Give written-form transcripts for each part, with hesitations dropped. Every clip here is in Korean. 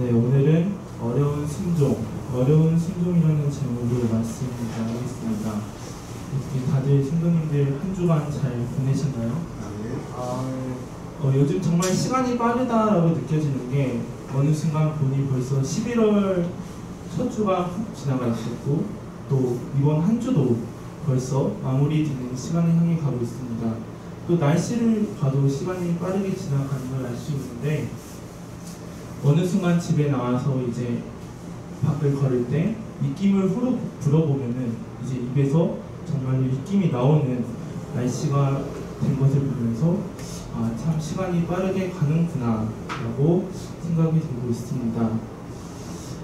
네, 오늘은 어려운 순종이라는 제목으로 말씀을 나누겠습니다. 어떻게 다들 성도님들 한 주간 잘 보내셨나요? 요즘 정말 시간이 빠르다라고 느껴지는 게 어느 순간 보니 벌써 11월 첫 주가 훅 지나가 있었고 또 이번 한 주도 벌써 마무리 되는 시간을 향해 가고 있습니다. 또 날씨를 봐도 시간이 빠르게 지나가는 걸 알 수 있는데 어느 순간 집에 나와서 이제 밖을 걸을 때 입김을 후룩 불어보면은 이제 입에서 정말로 입김이 나오는 날씨가 된 것을 보면서 참 시간이 빠르게 가는구나 라고 생각이 들고 있습니다.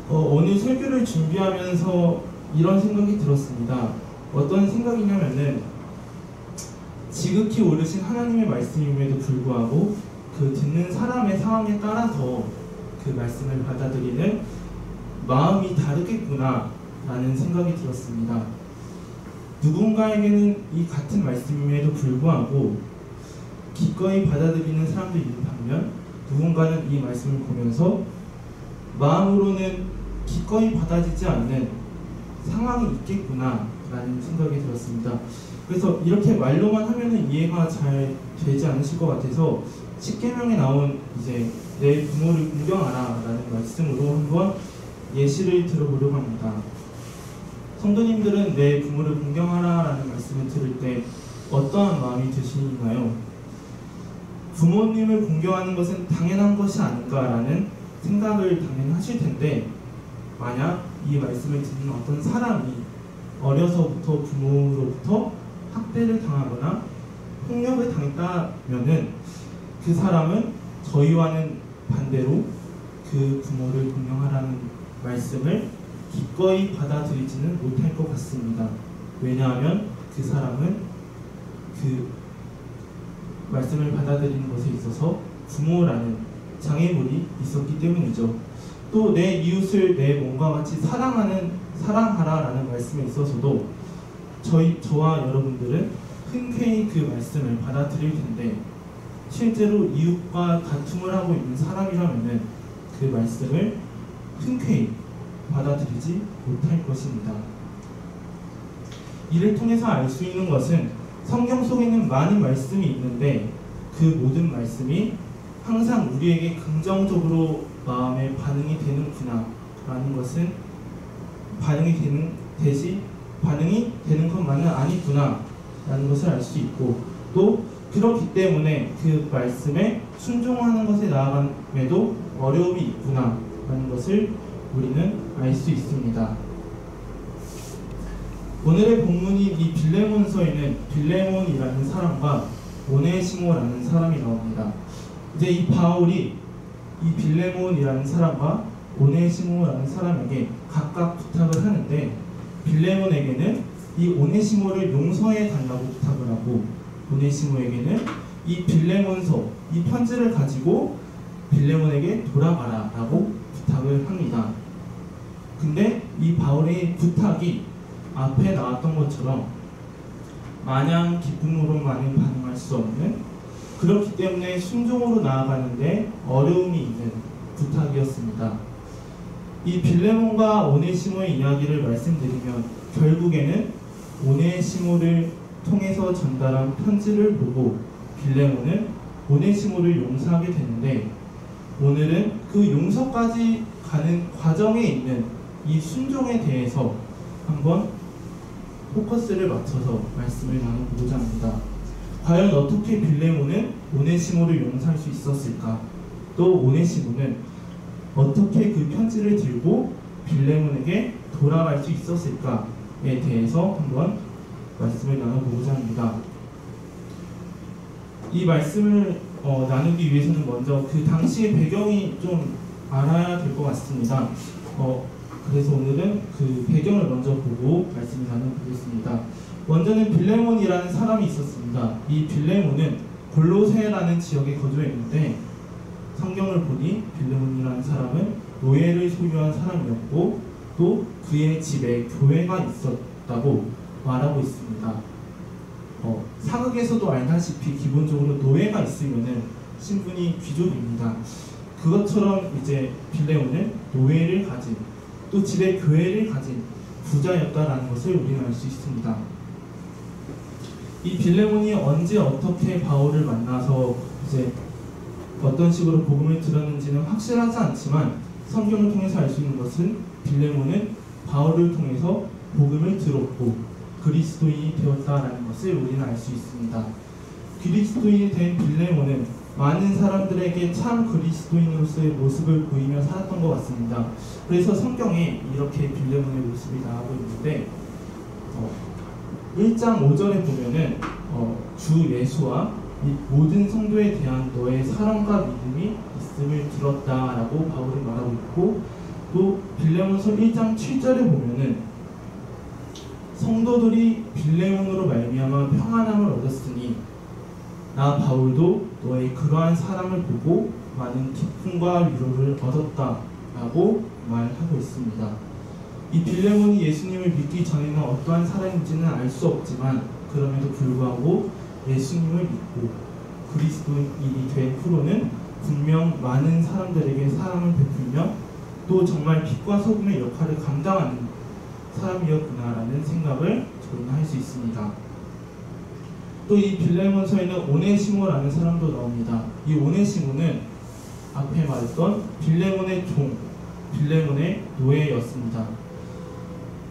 오늘 설교를 준비하면서 이런 생각이 들었습니다. 어떤 생각이냐면은 지극히 오르신 하나님의 말씀임에도 불구하고 그 듣는 사람의 상황에 따라서 그 말씀을 받아들이는 마음이 다르겠구나 라는 생각이 들었습니다. 누군가에게는 이 같은 말씀임에도 불구하고 기꺼이 받아들이는 사람도 있는 반면 누군가는 이 말씀을 보면서 마음으로는 기꺼이 받아들이지 않는 상황이 있겠구나 라는 생각이 들었습니다. 그래서 이렇게 말로만 하면은 이해가 잘 되지 않으실 것 같아서 십계명에 나온 이제 내 부모를 공경하라 라는 말씀으로 한번 예시를 들어보려고 합니다. 성도님들은 내 부모를 공경하라 라는 말씀을 들을 때 어떠한 마음이 드시나요? 부모님을 공경하는 것은 당연한 것이 아닌가라는 생각을 당연히 하실 텐데 만약 이 말씀을 듣는 어떤 사람이 어려서부터 부모로부터 학대를 당하거나 폭력을 당했다면은 그 사람은 저희와는 반대로 그 부모를 공경하라는 말씀을 기꺼이 받아들이지는 못할 것 같습니다. 왜냐하면 그 사람은 그 말씀을 받아들이는 것에 있어서 부모라는 장애물이 있었기 때문이죠. 또 내 이웃을 내 몸과 같이 사랑하라라는 말씀에 있어서도 저와 여러분들은 흔쾌히 그 말씀을 받아들일 텐데 실제로 이웃과 다툼을 하고 있는 사람이라면은 그 말씀을 흔쾌히 받아들이지 못할 것입니다. 이를 통해서 알 수 있는 것은 성경 속에는 많은 말씀이 있는데 그 모든 말씀이 항상 우리에게 긍정적으로 마음에 반응이 되는구나 라는 것은 반응이 되는 것만은 아니구나 라는 것을 알 수 있고 또 그렇기 때문에 그 말씀에 순종하는 것에 나아감에도 어려움이 있구나 라는 것을 우리는 알 수 있습니다. 오늘의 본문인 이 빌레몬서에는 빌레몬이라는 사람과 오네시모라는 사람이 나옵니다. 이제 이 바울이 이 빌레몬이라는 사람과 오네시모라는 사람에게 각각 부탁을 하는데 빌레몬에게는 이 오네시모를 용서해 달라고 부탁을 하고 오네시모에게는 이 빌레몬서, 이 편지를 가지고 빌레몬에게 돌아가라 라고 부탁을 합니다. 근데 이 바울의 부탁이 앞에 나왔던 것처럼 마냥 기쁨으로만은 반응할 수 없는 그렇기 때문에 순종으로 나아가는데 어려움이 있는 부탁이었습니다. 이 빌레몬과 오네시모의 이야기를 말씀드리면 결국에는 오네시모를 통해서 전달한 편지를 보고 빌레몬은 오네시모를 용서하게 되는데 오늘은 그 용서까지 가는 과정에 있는 이 순종에 대해서 한번 포커스를 맞춰서 말씀을 나눠보고자 합니다. 과연 어떻게 빌레몬은 오네시모를 용서할 수 있었을까? 또 오네시모는 어떻게 그 편지를 들고 빌레몬에게 돌아갈 수 있었을까에 대해서 한번 말씀을 나눠보고자 합니다. 이 말씀을 나누기 위해서는 먼저 그 당시의 배경이 좀 알아야 될 것 같습니다. 그래서 오늘은 그 배경을 먼저 보고 말씀을 나눠보겠습니다. 먼저는 빌레몬이라는 사람이 있었습니다. 이 빌레몬은 골로새라는 지역에 거주했는데 성경을 보니 빌레몬이라는 사람은 노예를 소유한 사람이었고 또 그의 집에 교회가 있었다고 말하고 있습니다. 사극에서도 알다시피 기본적으로 노예가 있으면은 신분이 귀족입니다. 그것처럼 이제 빌레몬은 노예를 가진, 또 집에 교회를 가진 부자였다라는 것을 우리는 알 수 있습니다. 이 빌레몬이 언제 어떻게 바울을 만나서 이제 어떤 식으로 복음을 들었는지는 확실하지 않지만, 성경을 통해서 알 수 있는 것은 빌레몬은 바울을 통해서 복음을 들었고 그리스도인이 되었다라는 것을 우리는 알 수 있습니다. 그리스도인이 된 빌레몬은 많은 사람들에게 참 그리스도인으로서의 모습을 보이며 살았던 것 같습니다. 그래서 성경에 이렇게 빌레몬의 모습이 나오고 있는데, 1장 5절에 보면은 주 예수와 이 모든 성도에 대한 너의 사랑과 믿음이 있음을 들었다라고 바울이 말하고 있고, 또 빌레몬서 1장 7절에 보면은 성도들이 빌레몬으로 말미암아 평안함을 얻었으니 나 바울도 너의 그러한 사랑을 보고 많은 기쁨과 위로를 얻었다라고 말하고 있습니다. 이 빌레몬이 예수님을 믿기 전에는 어떠한 사람인지는 알 수 없지만, 그럼에도 불구하고 예수님을 믿고 그리스도인이 된 후로는 분명 많은 사람들에게 사랑을 베풀며 또 정말 빛과 소금의 역할을 감당하는 사람이었구나라는 생각을 저희는 할 수 있습니다. 또 이 빌레몬서에는 오네시모라는 사람도 나옵니다. 이 오네시모는 앞에 말했던 빌레몬의 종, 빌레몬의 노예였습니다.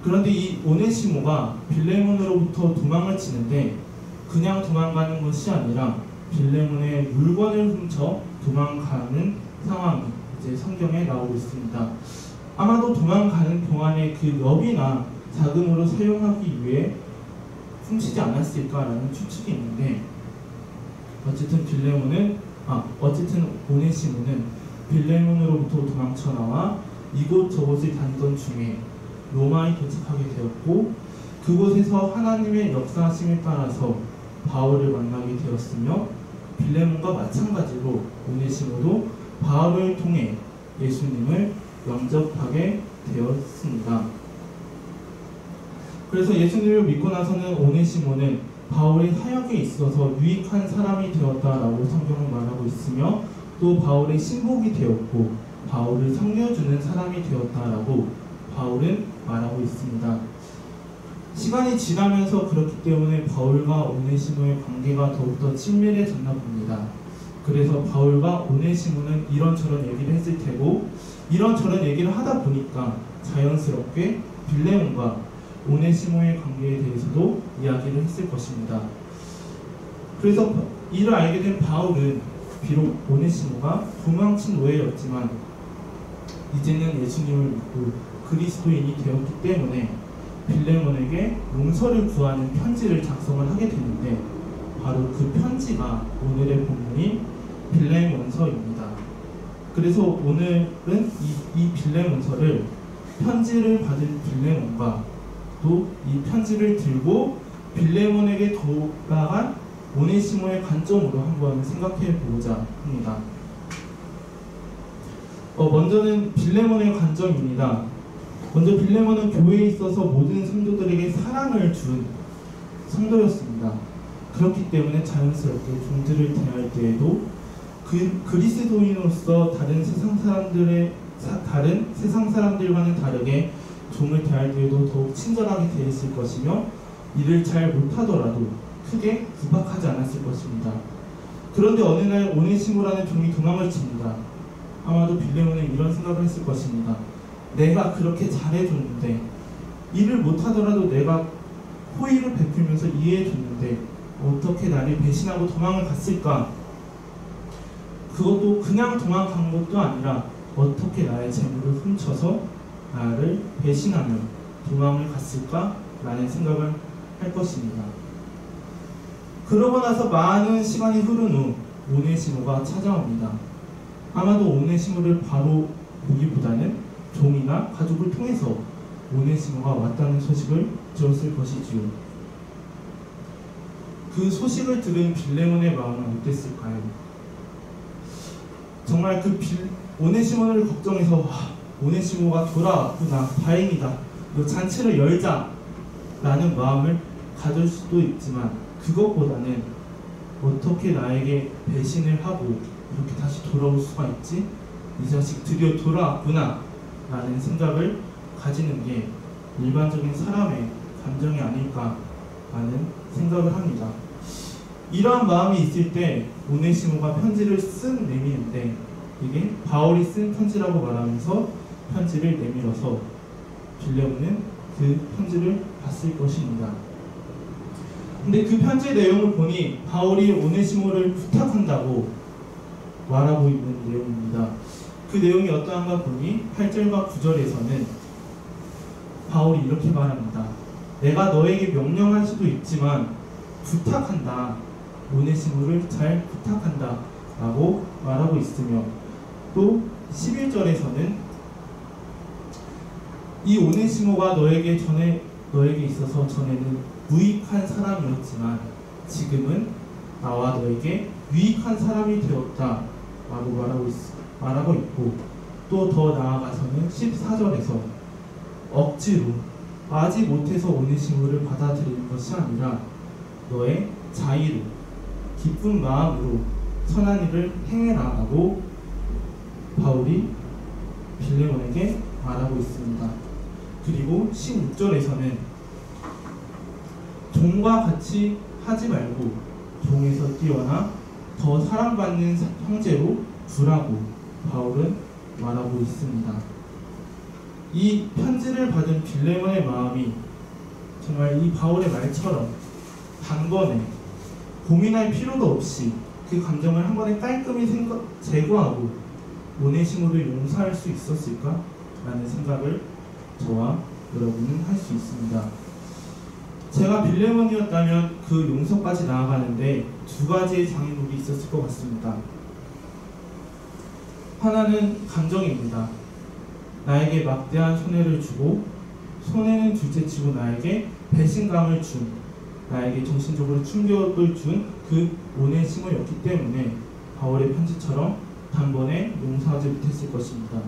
그런데 이 오네시모가 빌레몬으로부터 도망을 치는데 그냥 도망가는 것이 아니라 빌레몬의 물건을 훔쳐 도망가는 상황이 이제 성경에 나오고 있습니다. 아마도 도망가는 동안에 그 여비나 자금으로 사용하기 위해 훔치지 않았을까라는 추측이 있는데, 어쨌든 오네시모는 빌레몬으로부터 도망쳐 나와 이곳저곳을 다니던 중에 로마에 도착하게 되었고, 그곳에서 하나님의 역사하심에 따라서 바울을 만나게 되었으며, 빌레몬과 마찬가지로 오네시모도 바울을 통해 예수님을 영접하게 되었습니다. 그래서 예수님을 믿고 나서는 오네시모는 바울의 사역에 있어서 유익한 사람이 되었다라고 성경은 말하고 있으며, 또 바울의 신복이 되었고 바울을 섬겨주는 사람이 되었다라고 바울은 말하고 있습니다. 시간이 지나면서 그렇기 때문에 바울과 오네시모의 관계가 더욱더 친밀해졌나 봅니다. 그래서 바울과 오네시모는 이런저런 얘기를 했을 테고, 이런저런 얘기를 하다 보니까 자연스럽게 빌레몬과 오네시모의 관계에 대해서도 이야기를 했을 것입니다. 그래서 이를 알게 된 바울은 비록 오네시모가 도망친 노예였지만 이제는 예수님을 믿고 그리스도인이 되었기 때문에 빌레몬에게 용서를 구하는 편지를 작성을 하게 되는데, 바로 그 편지가 오늘의 본문인 빌레몬서입니다. 그래서 오늘은 이 빌레몬서를 편지를 받은 빌레몬과 또 이 편지를 들고 빌레몬에게 돌아간 오네시모의 관점으로 한번 생각해 보고자 합니다. 먼저는 빌레몬의 관점입니다. 먼저 빌레몬은 교회에 있어서 모든 성도들에게 사랑을 준 성도였습니다. 그렇기 때문에 자연스럽게 종들을 대할 때에도 그리스도인으로서 다른 세상 사람들과는 다르게 종을 대할 때에도 더욱 친절하게 대했을 것이며, 일을 잘 못하더라도 크게 구박하지 않았을 것입니다. 그런데 어느 날 오네시모라는 종이 도망을 칩니다. 아마도 빌레몬은 이런 생각을 했을 것입니다. 내가 그렇게 잘해줬는데, 일을 못하더라도 내가 호의를 베풀면서 이해해줬는데 어떻게 나를 배신하고 도망을 갔을까? 그것도 그냥 도망간 것도 아니라 어떻게 나의 재물을 훔쳐서 나를 배신하며 도망을 갔을까? 라는 생각을 할 것입니다. 그러고 나서 많은 시간이 흐른 후 오네시모가 찾아옵니다. 아마도 오네시모를 바로 보기보다는 종이나 가족을 통해서 오네시모가 왔다는 소식을 들었을 것이지요. 그 소식을 들은 빌레몬의 마음은 어땠을까요? 정말 오네시모를 걱정해서 오네시모가 돌아왔구나, 다행이다, 너 잔치를 열자 라는 마음을 가질 수도 있지만, 그것보다는 어떻게 나에게 배신을 하고 이렇게 다시 돌아올 수가 있지? 이 자식 드디어 돌아왔구나 라는 생각을 가지는 게 일반적인 사람의 감정이 아닐까 라는 생각을 합니다. 이러한 마음이 있을 때 오네시모가 편지를 쓴 내미는데, 이게 바울이 쓴 편지라고 말하면서 편지를 내밀어서 빌레몬은 그 편지를 봤을 것입니다. 근데 그 편지의 내용을 보니 바울이 오네시모를 부탁한다고 말하고 있는 내용입니다. 그 내용이 어떠한가 보니 8절과 9절에서는 바울이 이렇게 말합니다. 내가 너에게 명령할 수도 있지만 부탁한다. 오네시모를 잘 부탁한다 라고 말하고 있으며, 또 11절에서는 이 오네시모가 너에게 있어서 전에는 무익한 사람이었지만 지금은 나와 너에게 유익한 사람이 되었다 라고 말하고 있고, 또 더 나아가서는 14절에서 억지로 아지 못해서 오네시모를 받아들이는 것이 아니라 너의 자의로 기쁜 마음으로 선한 일을 행해라 라고 바울이 빌레몬에게 말하고 있습니다. 그리고 16절에서는 종과 같이 하지 말고 종에서 뛰어나 더 사랑받는 형제로 두라고 바울은 말하고 있습니다. 이 편지를 받은 빌레몬의 마음이 정말 이 바울의 말처럼 단번에 고민할 필요도 없이 그 감정을 한 번에 깔끔히 제거하고 오네시모를 용서할 수 있었을까? 라는 생각을 저와 여러분은 할 수 있습니다. 제가 빌레몬이었다면 그 용서까지 나아가는데 두 가지의 장애물이 있었을 것 같습니다. 하나는 감정입니다. 나에게 막대한 손해를 주고, 손해는 둘째치고 나에게 배신감을 준, 나에게 정신적으로 충격을 준 그 오네시모였기 때문에 바울의 편지처럼 단번에 용서하지 못했을 것입니다.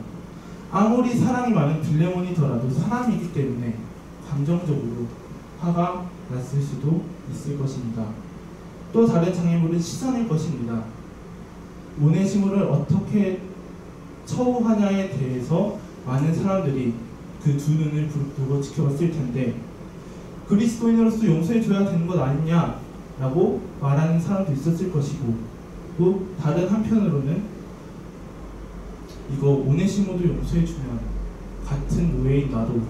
아무리 사랑이 많은 빌레몬이더라도 사람이기 때문에 감정적으로 화가 났을 수도 있을 것입니다. 또 다른 장애물은 시선일 것입니다. 오네시모를 어떻게 처우하냐에 대해서 많은 사람들이 그 두 눈을 부릅뜨고 지켜봤을 텐데, 그리스도인으로서 용서해줘야 되는 것 아니냐 라고 말하는 사람도 있었을 것이고, 또 다른 한편으로는 이거 오네시모도 용서해주면 같은 노예인 나도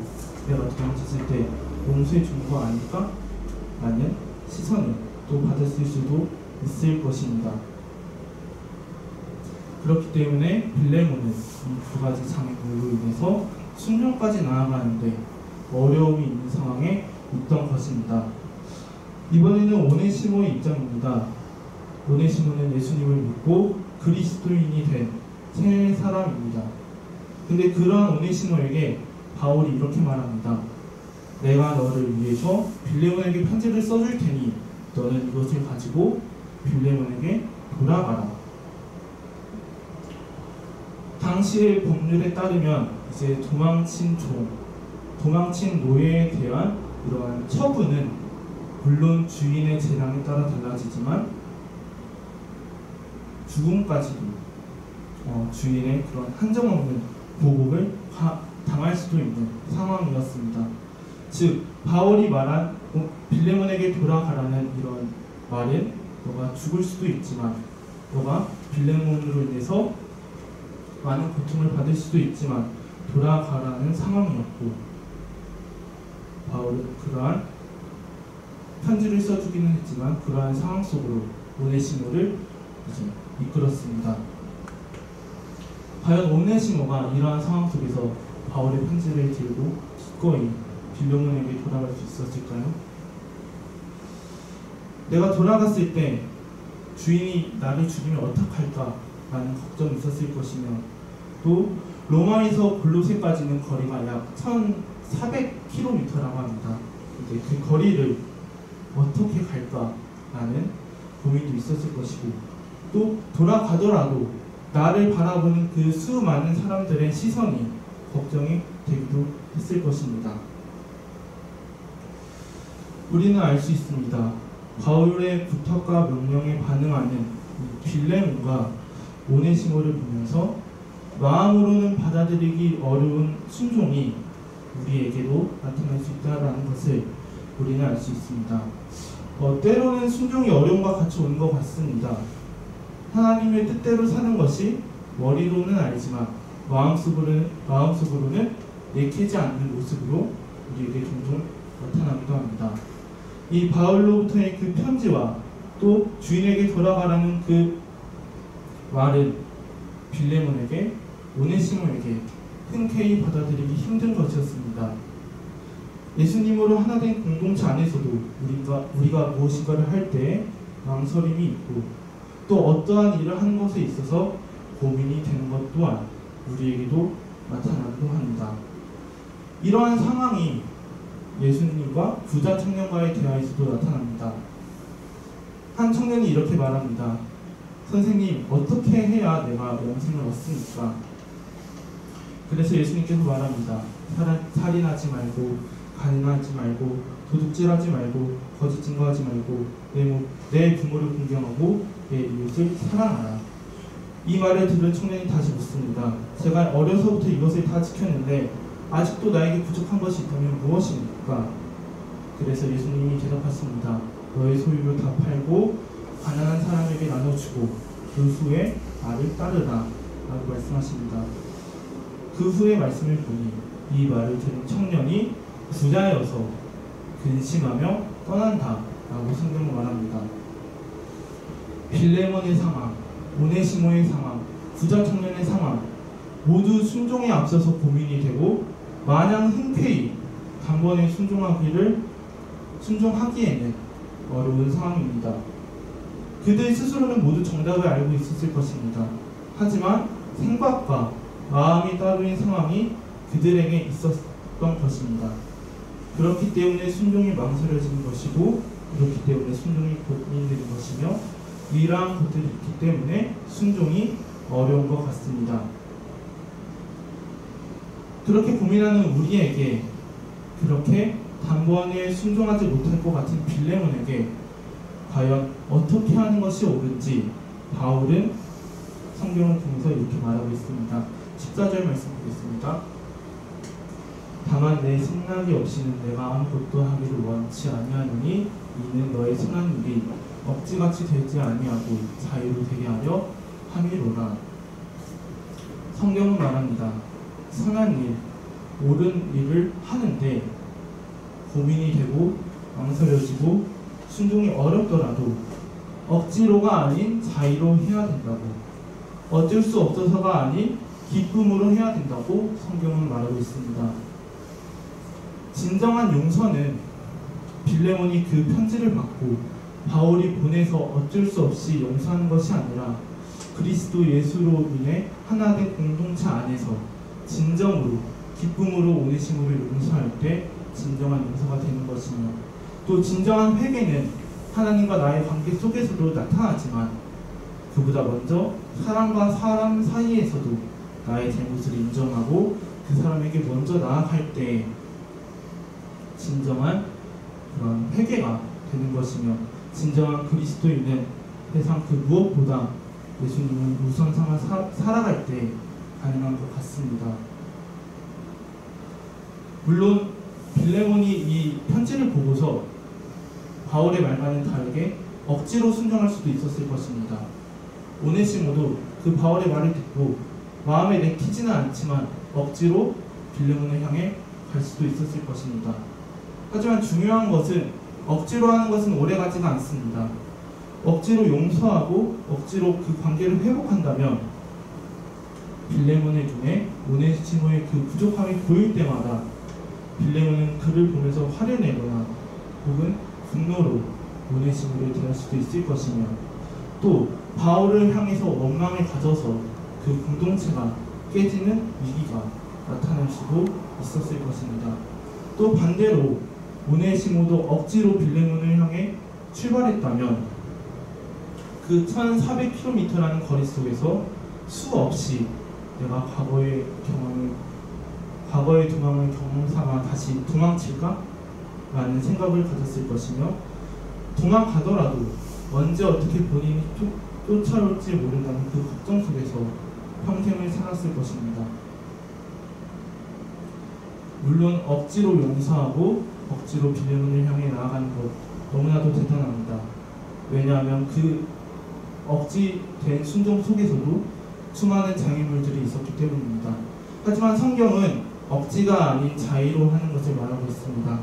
내가 도망쳤을 때 용서해준 거 아닐까? 라는 시선을 또 받았을 수도 있을 것입니다. 그렇기 때문에 빌레몬은 이 두 가지 장애물로 인해서 순종까지 나아가는데 어려움이 있는 상황에 있던 것입니다. 이번에는 오네시모의 입장입니다. 오네시모는 예수님을 믿고 그리스도인이 된 새 사람입니다. 근데 그러한 오네시모에게 바울이 이렇게 말합니다. 내가 너를 위해서 빌레몬에게 편지를 써줄 테니 너는 이것을 가지고 빌레몬에게 돌아가라. 당시의 법률에 따르면 이제 도망친 노예에 대한 이러한 처분은 물론 주인의 재량에 따라 달라지지만 죽음까지도 주인의 그런 한정없는 보복을 당할 수도 있는 상황이었습니다. 즉 바울이 말한 빌레몬에게 돌아가라는 이런 말은 너가 죽을 수도 있지만, 너가 빌레몬으로 인해서 많은 고통을 받을 수도 있지만 돌아가라는 상황이었고, 바울은 그러한 편지를 써주기는 했지만 그러한 상황 속으로 오네시모를 이제 이끌었습니다. 과연 오네시모가 이러한 상황 속에서 바울의 편지를 들고 기꺼이 빌레몬에게 돌아갈 수 있었을까요? 내가 돌아갔을 때 주인이 나를 죽이면 어떡할까 라는 걱정이 있었을 것이며, 또 로마에서 골로새까지는 거리가 약 1400km라고 합니다. 근데 그 거리를 어떻게 갈까라는 고민도 있었을 것이고, 또 돌아가더라도 나를 바라보는 그 수많은 사람들의 시선이 걱정이 되기도 했을 것입니다. 우리는 알 수 있습니다. 바울의 부탁과 명령에 반응하는 빌레몬과 오네시모를 보면서 마음으로는 받아들이기 어려운 순종이 우리에게도 나타날 수 있다는 것을 우리는 알 수 있습니다. 때로는 순종이 어려움과 같이 오는 것 같습니다. 하나님의 뜻대로 사는 것이 머리로는 알지만 마음속으로는 내키지 않는 모습으로 우리에게 종종 나타나기도 합니다. 이 바울로부터의 그 편지와 또 주인에게 돌아가라는 그 말은 빌레몬에게 오네시모에게 흔쾌히 받아들이기 힘든 것이었습니다. 예수님으로 하나 된 공동체 안에서도 우리가 무엇인가를 할 때 망설임이 있고 또 어떠한 일을 하는 것에 있어서 고민이 되는 것 또한 우리에게도 나타나기도 합니다. 이러한 상황이 예수님과 부자 청년과의 대화에서도 나타납니다. 한 청년이 이렇게 말합니다. 선생님, 어떻게 해야 내가 영생을 얻습니까? 그래서 예수님께서 말합니다. 살인하지 말고, 간음하지 말고, 도둑질하지 말고, 거짓 증거하지 말고, 내 부모를 존경하고 내 이웃을 사랑하라. 이 말을 들은 청년이 다시 묻습니다. 제가 어려서부터 이것을 다 지켰는데 아직도 나에게 부족한 것이 있다면 무엇입니까? 그래서 예수님이 대답하십니다. 너의 소유를 다 팔고 가난한 사람에게 나눠주고 그 후에 나를 따르라 라고 말씀하십니다. 그 후의 말씀을 보니 이 말을 들은 청년이 부자여서 근심하며 떠난다 라고 성경은 말합니다. 빌레몬의 상황, 오네시모의 상황, 부자 청년의 상황 모두 순종에 앞서서 고민이 되고 마냥 흔쾌히 단번에 순종하기에는 어려운 상황입니다. 그들 스스로는 모두 정답을 알고 있었을 것입니다. 하지만 생각과 마음이 따로인 상황이 그들에게 있었던 것입니다. 그렇기 때문에 순종이 망설여지는 것이고 그렇기 때문에 순종이 고민되는 것이며 이러한 것들이 있기 때문에 순종이 어려운 것 같습니다. 그렇게 고민하는 우리에게 그렇게 단번에 순종하지 못할 것 같은 빌레몬에게 과연 어떻게 하는 것이 옳은지 바울은 성경을 통해서 이렇게 말하고 있습니다. 14절 말씀 보겠습니다. 다만 내 생각이 없이는 내가 아무것도 하기를 원치 아니하노니 이는 너의 선한 일이 억지같이 되지 아니하고 자유로 되게 하려 함이로라. 성경은 말합니다. 선한 일, 옳은 일을 하는데 고민이 되고 망설여지고 순종이 어렵더라도 억지로가 아닌 자유로 해야 된다고, 어쩔 수 없어서가 아닌 기쁨으로 해야 된다고 성경은 말하고 있습니다. 진정한 용서는 빌레몬이 그 편지를 받고 바울이 보내서 어쩔 수 없이 용서하는 것이 아니라 그리스도 예수로 인해 하나 된 공동체 안에서 진정으로 기쁨으로 오네시모를 용서할 때 진정한 용서가 되는 것이며 또 진정한 회개는 하나님과 나의 관계 속에서도 나타나지만 그보다 먼저 사람과 사람 사이에서도 나의 잘못을 인정하고 그 사람에게 먼저 나아갈 때 진정한 그런 회개가 되는 것이며 진정한 그리스도인은 세상 그 무엇보다 예수님을 우선 삼아 살아갈 때 가능한 것 같습니다. 물론 빌레몬이 이 편지를 보고서 바울의 말과는 다르게 억지로 순종할 수도 있었을 것입니다. 오네시모도 그 바울의 말을 듣고 마음에 내키지는 않지만 억지로 빌레몬을 향해 갈 수도 있었을 것입니다. 하지만 중요한 것은 억지로 하는 것은 오래가지가 않습니다. 억지로 용서하고 억지로 그 관계를 회복한다면 빌레몬의 눈에 오네시모의 그 부족함이 보일 때마다 빌레몬은 그를 보면서 화를 내거나 혹은 분노로 오네시모를 대할 수도 있을 것이며 또 바울을 향해서 원망을 가져서 그 공동체가 깨지는 위기가 나타날 수도 있었을 것입니다. 또 반대로 오네시모도 억지로 빌레몬을 향해 출발했다면 그 1400km라는 거리 속에서 수없이 내가 과거의 도망을 경험삼아 다시 도망칠까? 라는 생각을 가졌을 것이며 도망가더라도 언제 어떻게 본인이 쫓아올지 모른다는 그 걱정 속에서 평생을 살았을 것입니다. 물론 억지로 용서하고 억지로 빌레몬을 향해 나아가는 것 너무나도 대단합니다. 왜냐하면 그 억지된 순종 속에서도 수많은 장애물들이 있었기 때문입니다. 하지만 성경은 억지가 아닌 자의로 하는 것을 말하고 있습니다.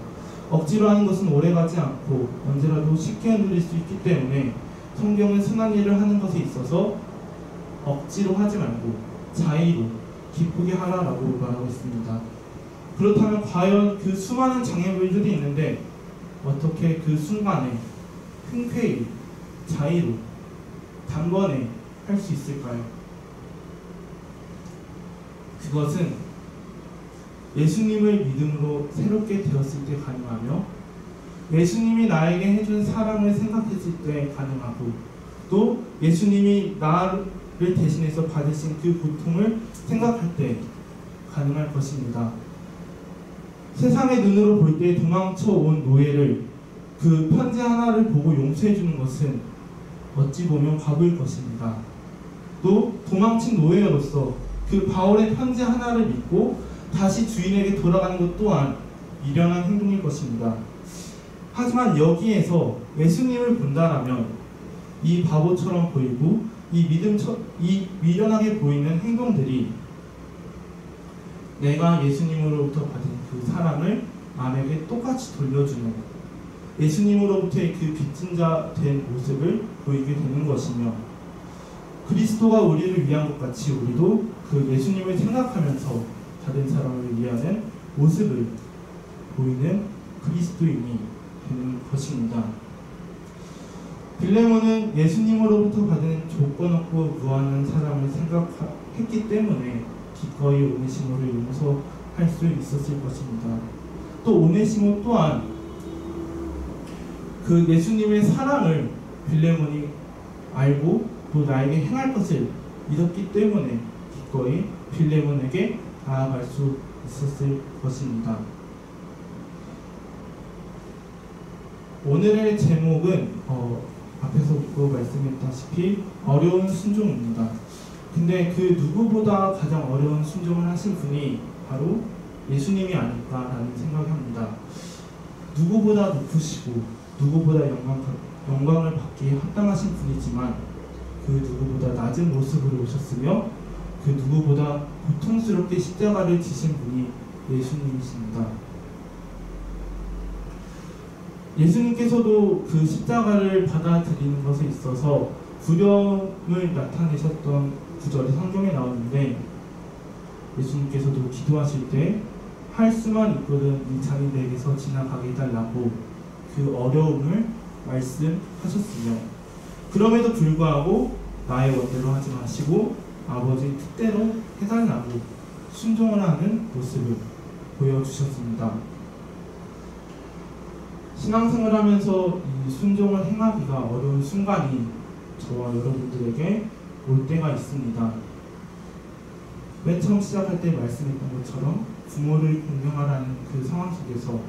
억지로 하는 것은 오래가지 않고 언제라도 쉽게 누릴 수 있기 때문에 성경은 선한 일을 하는 것에 있어서 억지로 하지 말고 자의로 기쁘게 하라라고 말하고 있습니다. 그렇다면 과연 그 수많은 장애물들이 있는데 어떻게 그 순간에 흔쾌히 자의로 단번에 할 수 있을까요? 그것은 예수님을 믿음으로 새롭게 되었을 때 가능하며 예수님이 나에게 해준 사랑을 생각했을 때 가능하고 또 예수님이 나를 대신해서 받으신 그 고통을 생각할 때 가능할 것입니다. 세상의 눈으로 볼 때 도망쳐 온 노예를 그 편지 하나를 보고 용서해 주는 것은 어찌 보면 바보일 것입니다. 또 도망친 노예로서 그 바울의 편지 하나를 믿고 다시 주인에게 돌아가는 것 또한 미련한 행동일 것입니다. 하지만 여기에서 예수님을 본다라면 이 바보처럼 보이고 이 미련하게 보이는 행동들이 내가 예수님으로부터 받은 그 사랑을 남에게 똑같이 돌려주는 예수님으로부터의 그 빚진 자 된 모습을 보이게 되는 것이며 그리스도가 우리를 위한 것 같이 우리도 그 예수님을 생각하면서 다른 사람을 위하는 모습을 보이는 그리스도인이 되는 것입니다. 빌레몬은 예수님으로부터 받은 조건 없고 무한한 사랑을 생각했기 때문에 기꺼이 오네시모를 용서할 수 있었을 것입니다. 또 오네시모 또한 그 예수님의 사랑을 빌레몬이 알고 또 나에게 행할 것을 믿었기 때문에 기꺼이 빌레몬에게 나아갈 수 있었을 것입니다. 오늘의 제목은 앞에서도 말씀했다시피 어려운 순종입니다. 근데 그 누구보다 가장 어려운 순종을 하신 분이 바로 예수님이 아닐까라는 생각을 합니다. 누구보다 높으시고 누구보다 영광을 받기에 합당하신 분이지만 그 누구보다 낮은 모습으로 오셨으며 그 누구보다 고통스럽게 십자가를 지신 분이 예수님이십니다. 예수님께서도 그 십자가를 받아들이는 것에 있어서 두려움을 나타내셨던 구절이 성경에 나오는데 예수님께서도 기도하실 때 할 수만 있거든 이 자기들에게서 지나가게 해달라고 그 어려움을 말씀하셨으며 그럼에도 불구하고 나의 원대로 하지 마시고 아버지 뜻대로 해달라고 순종을 하는 모습을 보여주셨습니다. 신앙생활 하면서 이 순종을 행하기가 어려운 순간이 저와 여러분들에게 올 때가 있습니다. 맨 처음 시작할 때 말씀했던 것처럼 부모를 공경하라는 그 상황 속에서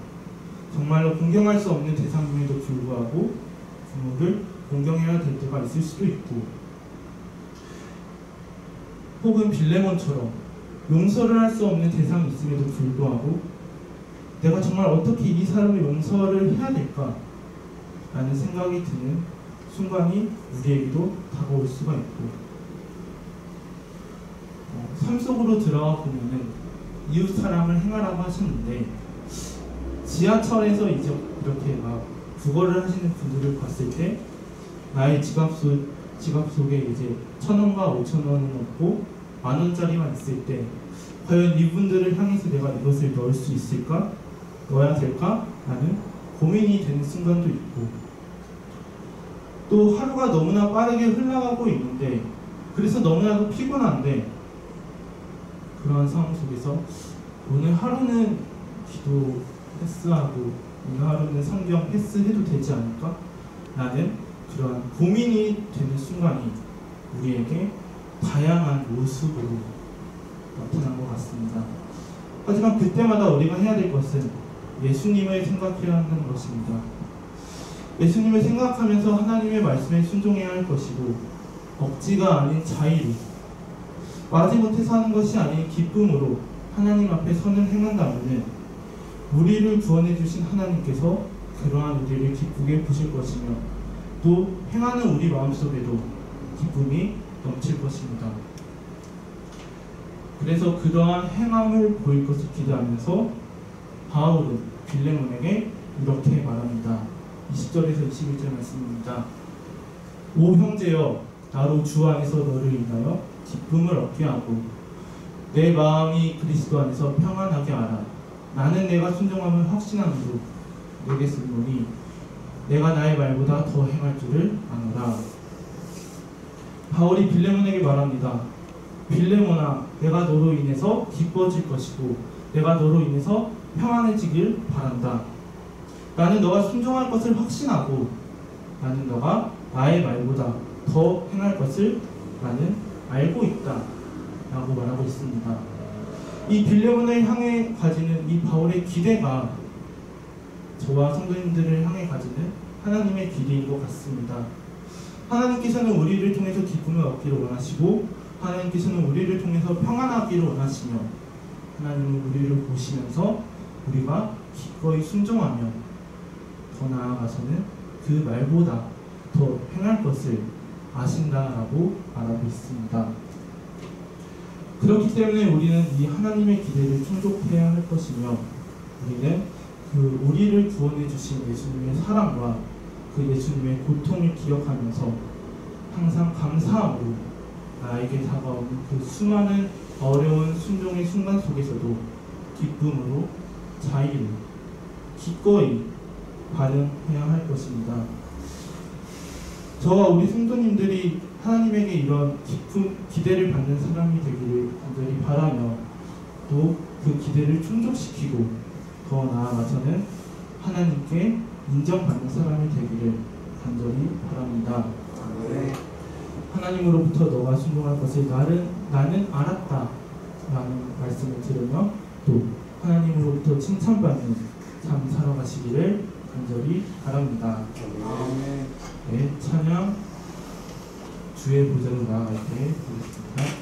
정말로 공경할 수 없는 대상임에도 불구하고 부모를 공경해야 될 때가 있을 수도 있고 혹은 빌레몬처럼 용서를 할 수 없는 대상이 있음에도 불구하고 내가 정말 어떻게 이 사람을 용서를 해야 될까 라는 생각이 드는 순간이 우리에게도 다가올 수가 있고 삶 속으로 들어가 보면은 이웃 사랑을 행하라고 하셨는데 지하철에서 이제 이렇게 막 구걸을 하시는 분들을 봤을 때 나의 지갑 속에 이제 1,000원과 5,000원은 없고 10,000원짜리만 있을 때 과연 이분들을 향해서 내가 이것을 넣을 수 있을까? 넣어야 될까? 라는 고민이 되는 순간도 있고 또 하루가 너무나 빠르게 흘러가고 있는데 그래서 너무나도 피곤한데 그런 상황 속에서 오늘 하루는 기도 패스하고 오늘 하루는 성경 패스해도 되지 않을까? 라는 그러한 고민이 되는 순간이 우리에게 다양한 모습으로 나타난 것 같습니다. 하지만 그때마다 우리가 해야 될 것은 예수님을 생각해야 하는 것입니다. 예수님을 생각하면서 하나님의 말씀에 순종해야 할 것이고 억지가 아닌 자의로 마지못해 사는 것이 아닌 기쁨으로 하나님 앞에 선을 행한다면은 우리를 구원해 주신 하나님께서 그러한 우리를 기쁘게 보실 것이며 또 행하는 우리 마음속에도 기쁨이 넘칠 것입니다. 그래서 그러한 행함을 보일 것을 기대하면서 바울은 빌레몬에게 이렇게 말합니다. 20절에서 21절 말씀입니다. 오 형제여, 나로 주 안에서 너를 인하여 기쁨을 얻게 하고 내 마음이 그리스도 안에서 평안하게 하라. 나는 내가 순종함을 확신함으로 내게 쓰노니 내가 나의 말보다 더 행할 줄을 아노라. 바울이 빌레몬에게 말합니다. 빌레몬아, 내가 너로 인해서 기뻐질 것이고 내가 너로 인해서 평안해지길 바란다. 나는 너가 순종할 것을 확신하고 나는 너가 나의 말보다 더 행할 것을 나는 알고 있다 라고 말하고 있습니다. 이 빌레몬을 향해 가지는 이 바울의 기대가 저와 성도님들을 향해 가지는 하나님의 기대인 것 같습니다. 하나님께서는 우리를 통해서 기쁨을 얻기를 원하시고 하나님께서는 우리를 통해서 평안하기를 원하시며 하나님은 우리를 보시면서 우리가 기꺼이 순종하며 더 나아가서는 그 말보다 더 행할 것을 아신다라고 말하고 있습니다. 그렇기 때문에 우리는 이 하나님의 기대를 충족해야 할 것이며 우리는 그 우리를 구원해 주신 예수님의 사랑과 그 예수님의 고통을 기억하면서 항상 감사함으로 나에게 다가오는 그 수많은 어려운 순종의 순간 속에서도 기쁨으로 자유로 기꺼이 반응해야 할 것입니다. 저와 우리 성도님들이 하나님에게 이런 깊은 기대를 받는 사람이 되기를 간절히 바라며 또 그 기대를 충족시키고 더 나아가서는 하나님께 인정받는 사람이 되기를 간절히 바랍니다. 네. 하나님으로부터 너가 순종할 것을 나는 알았다 라는 말씀을 들으며 또 하나님으로부터 칭찬받는 삶 살아가시기를 간절히 바랍니다. 네, 찬양 주의 보좌로 나아갈 때 드리겠습니다.